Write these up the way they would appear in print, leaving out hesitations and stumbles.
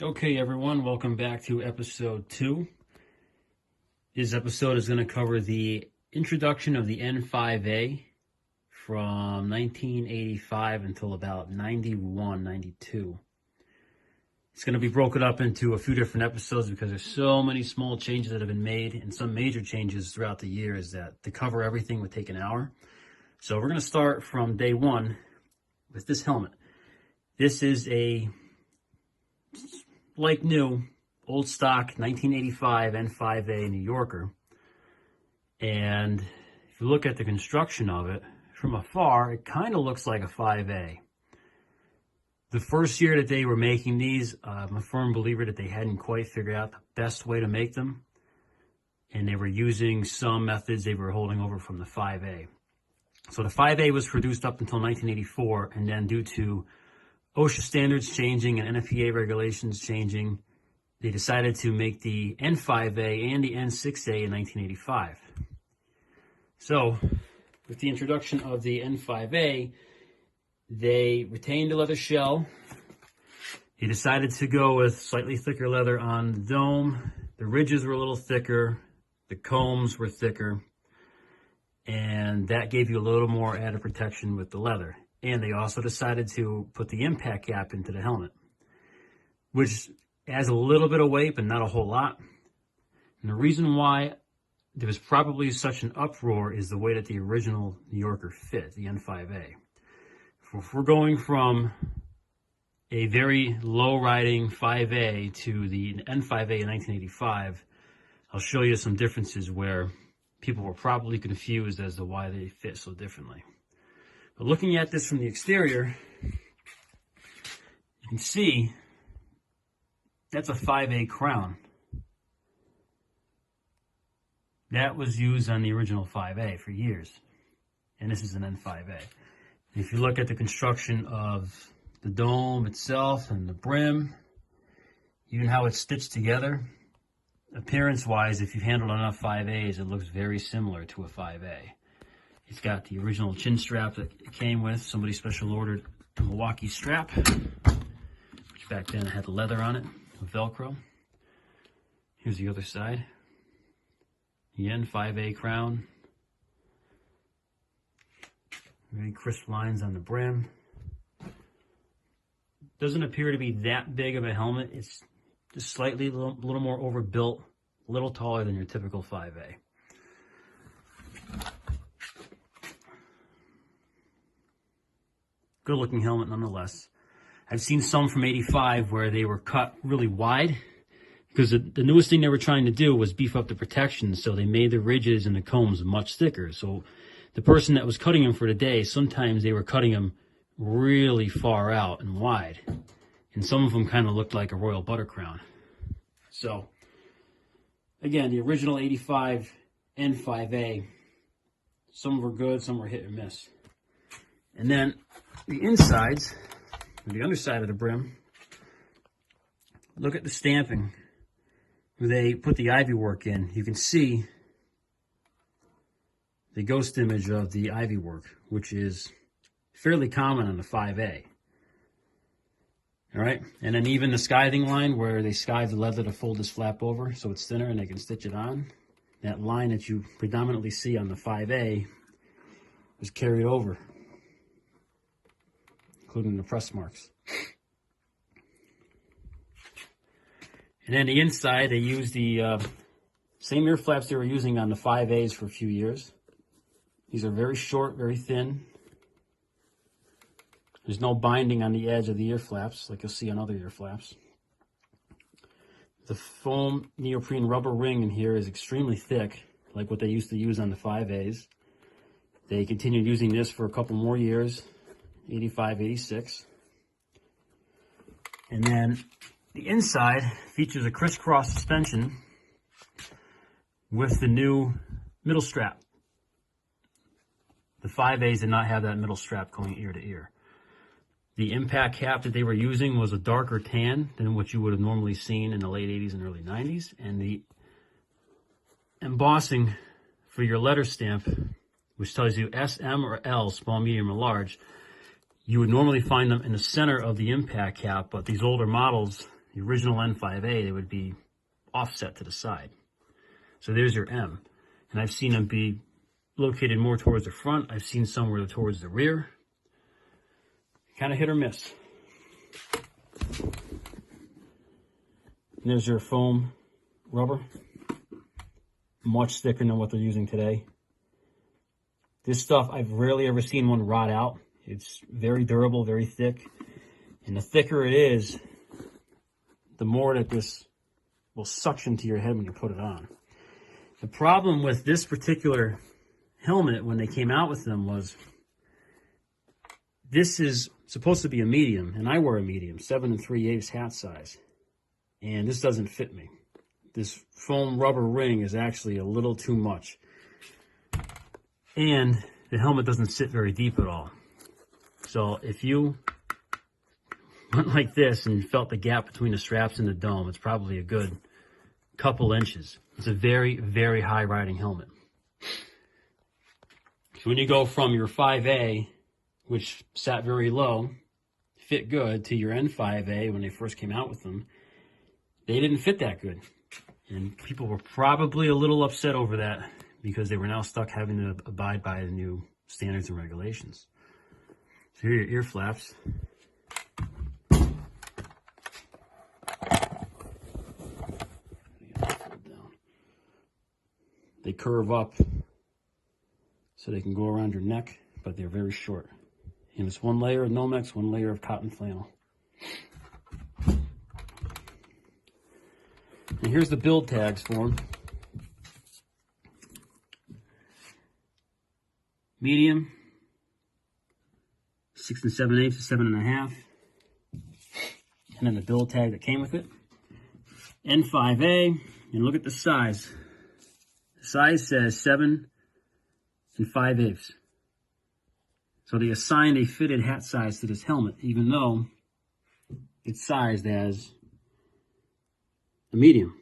Okay, everyone, welcome back to episode 2. This episode is going to cover the introduction of the N5A from 1985 until about 91, 92. It's going to be broken up into a few different episodes because there's so many small changes that have been made and some major changes throughout the years that to cover everything would take an hour. So we're going to start from day one with this helmet. This is a like new, old stock 1985 N5A New Yorker. And if you look at the construction of it, from afar, it kind of looks like a 5A. The first year that they were making these, I'm a firm believer that they hadn't quite figured out the best way to make them. And they were using some methods they were holding over from the 5A. So the 5A was produced up until 1984, and then due to OSHA standards changing and N5A regulations changing, they decided to make the N5A and the N6A in 1985. So, with the introduction of the N5A, they retained the leather shell. They decided to go with slightly thicker leather on the dome. The ridges were a little thicker. The combs were thicker. And that gave you a little more added protection with the leather. And they also decided to put the impact cap into the helmet, which adds a little bit of weight, but not a whole lot. And the reason why there was probably such an uproar is the way that the original New Yorker fit, the N5A. If we're going from a very low-riding 5A to the N5A in 1985, I'll show you some differences where people were probably confused as to why they fit so differently. But looking at this from the exterior, you can see that's a 5A crown. That was used on the original 5A for years. And this is an N5A. And if you look at the construction of the dome itself and the brim, even how it's stitched together, appearance-wise, if you've handled enough 5As, it looks very similar to a 5A. It's got the original chin strap that it came with. Somebody special ordered a Milwaukee strap, which back then had leather on it with Velcro. Here's the other side. The N5A crown. Very crisp lines on the brim. Doesn't appear to be that big of a helmet. It's just slightly a little more overbuilt, a little taller than your typical 5A. Good looking helmet nonetheless. I've seen some from 85 where they were cut really wide because the newest thing they were trying to do was beef up the protection, so they made the ridges and the combs much thicker. So the person that was cutting them for the day, sometimes they were cutting them really far out and wide. And some of them kind of looked like a royal butter crown. So, again, the original 85 N5A, some were good, some were hit or miss. And then the insides, or the underside of the brim, look at the stamping. Where they put the ivy work in, you can see the ghost image of the ivy work, which is fairly common on the 5A. All right, and then even the skiving line where they skive the leather to fold this flap over so it's thinner and they can stitch it on. That line that you predominantly see on the 5A was carried over, including the press marks. And then the inside, they used the same ear flaps they were using on the 5As for a few years. These are very short, very thin. There's no binding on the edge of the ear flaps like you'll see on other ear flaps. The foam neoprene rubber ring in here is extremely thick, like what they used to use on the 5As. They continued using this for a couple more years, 85, 86. And then the inside features a crisscross suspension with the new middle strap. The 5As did not have that middle strap going ear to ear. The impact cap that they were using was a darker tan than what you would have normally seen in the late 80s and early 90s. And the embossing for your letter stamp, which tells you S, M, or L, small, medium, or large, you would normally find them in the center of the impact cap, but these older models the original N5A, they would be offset to the side. So there's your M. And I've seen them be located more towards the front. I've seen somewhere towards the rear. Kind of hit or miss. And there's your foam rubber. Much thicker than what they're using today. This stuff, I've rarely ever seen one rot out. It's very durable, very thick. And the thicker it is, the more that this will suction to your head when you put it on. The problem with this particular helmet when they came out with them was this is supposed to be a medium, and I wear a medium, 7 3/8 hat size. And this doesn't fit me. This foam rubber ring is actually a little too much. And the helmet doesn't sit very deep at all. So if you went like this and you felt the gap between the straps and the dome, it's probably a good couple inches. It's a very, very high riding helmet. So when you go from your 5A, which sat very low, fit good, to your N5A when they first came out with them, they didn't fit that good. And people were probably a little upset over that because they were now stuck having to abide by the new standards and regulations. So here are your ear flaps. They curve up so they can go around your neck, but they're very short. And it's one layer of Nomex, one layer of cotton flannel. And here's the build tags for them. Medium, 6 7/8 to 7.5. And then the build tag that came with it. N5A, and look at the size. The size says 7 5/8. So they assigned a fitted hat size to this helmet, even though it's sized as a medium.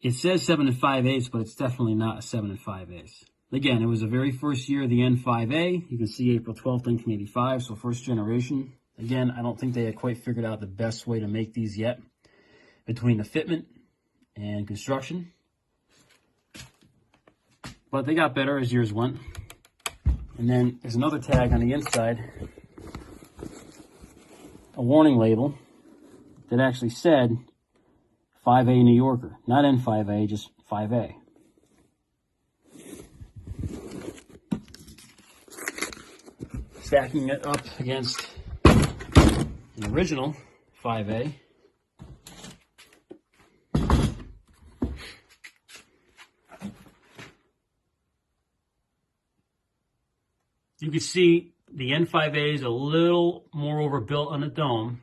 It says 7 5/8, but it's definitely not a 7 5/8. Again, it was the very first year of the N5A. You can see April 12th, 1985, so first generation. Again, I don't think they had quite figured out the best way to make these yet between the fitment and construction. But they got better as years went. And then there's another tag on the inside, a warning label that actually said 5A New Yorker. Not N5A, just 5A. Stacking it up against an original 5A. You can see the N5A is a little more overbuilt on the dome,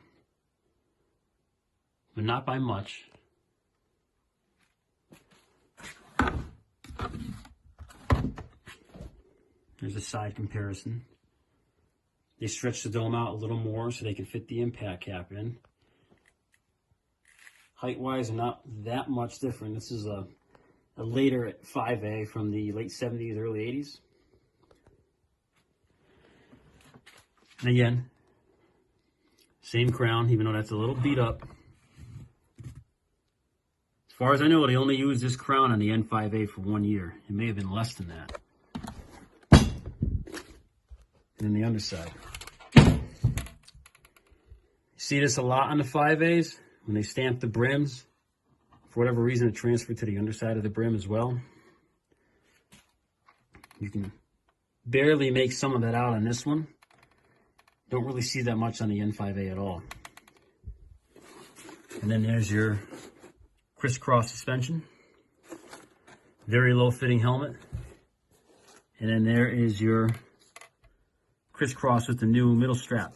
but not by much. There's a side comparison. They stretched the dome out a little more so they can fit the impact cap in. Height-wise, they're not that much different. This is a later 5A from the late 70s, early 80s. And again, same crown, even though that's a little beat up. As far as I know, they only used this crown on the N5A for 1 year. It may have been less than that. And then the underside. You see this a lot on the 5As when they stamp the brims. For whatever reason, it transferred to the underside of the brim as well. You can barely make some of that out on this one. Don't really see that much on the N5A at all. And then there's your crisscross suspension. Very low fitting helmet. And then there is your crisscross with the new middle strap.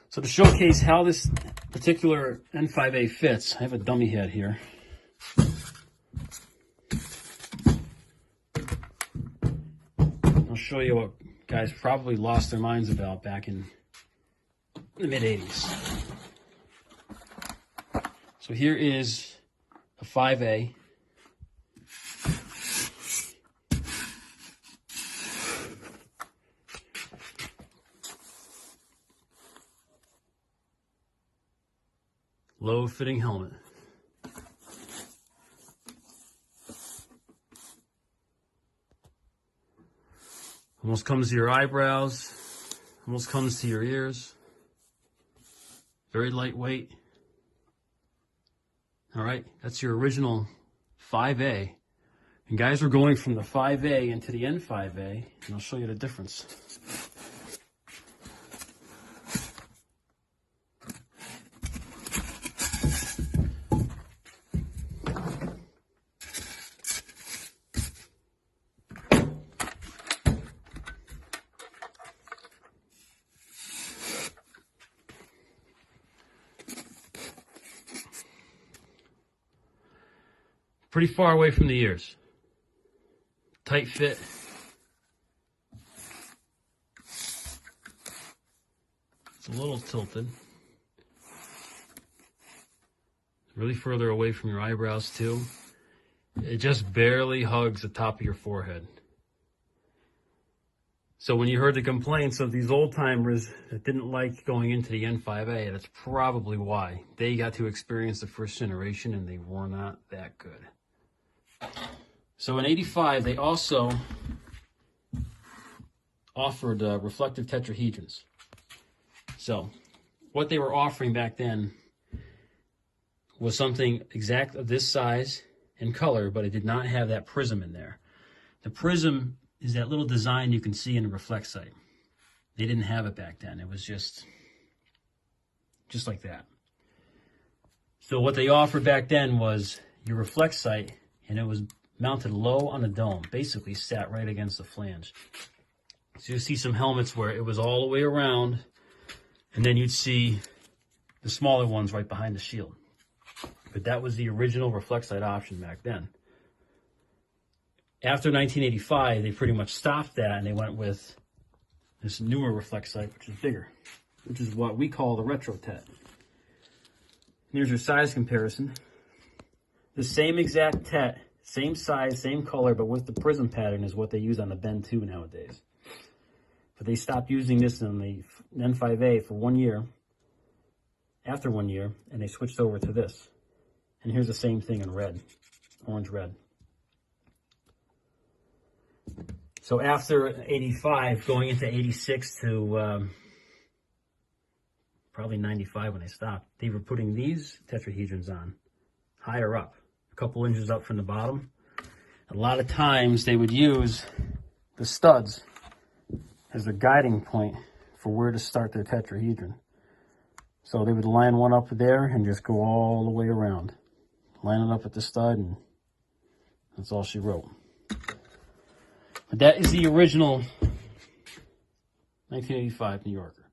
So to showcase how this particular N5A fits, I have a dummy head here. I'll show you what guys probably lost their minds about back in the mid-80s. So here is a 5A. low-fitting helmet. Almost comes to your eyebrows, almost comes to your ears. Very lightweight. All right, that's your original 5A. And guys, we're going from the 5A into the N5A, and I'll show you the difference. Pretty far away from the ears. Tight fit. It's a little tilted. Really further away from your eyebrows too. It just barely hugs the top of your forehead. So when you heard the complaints of these old timers that didn't like going into the N5A, that's probably why. They got to experience the first generation and they were not that good. So in '85, they also offered reflective tetrahedrons. So what they were offering back then was something exact of this size and color, but it did not have that prism in there. The prism is that little design you can see in the reflect sight. They didn't have it back then. It was just like that. So what they offered back then was your reflect sight, and it was mounted low on the dome, basically sat right against the flange. So you see some helmets where it was all the way around, and then you'd see the smaller ones right behind the shield. But that was the original reflect sight option back then. After 1985, they pretty much stopped that, and they went with this newer reflect sight, which is bigger, which is what we call the retro tet. Here's your size comparison. The same exact tet, same size, same color, but with the prism pattern is what they use on the Ben 2 nowadays. But they stopped using this in the N5A for 1 year, after 1 year, and they switched over to this. And here's the same thing in red, orange red. So after 85, going into 86 to probably 95 when they stopped, they were putting these tetrahedrons on higher up, a couple inches up from the bottom. A lot of times they would use the studs as a guiding point for where to start their tetrahedron. So they would line one up there and just go all the way around. Line it up at the stud, and that's all she wrote. But that is the original 1985 New Yorker.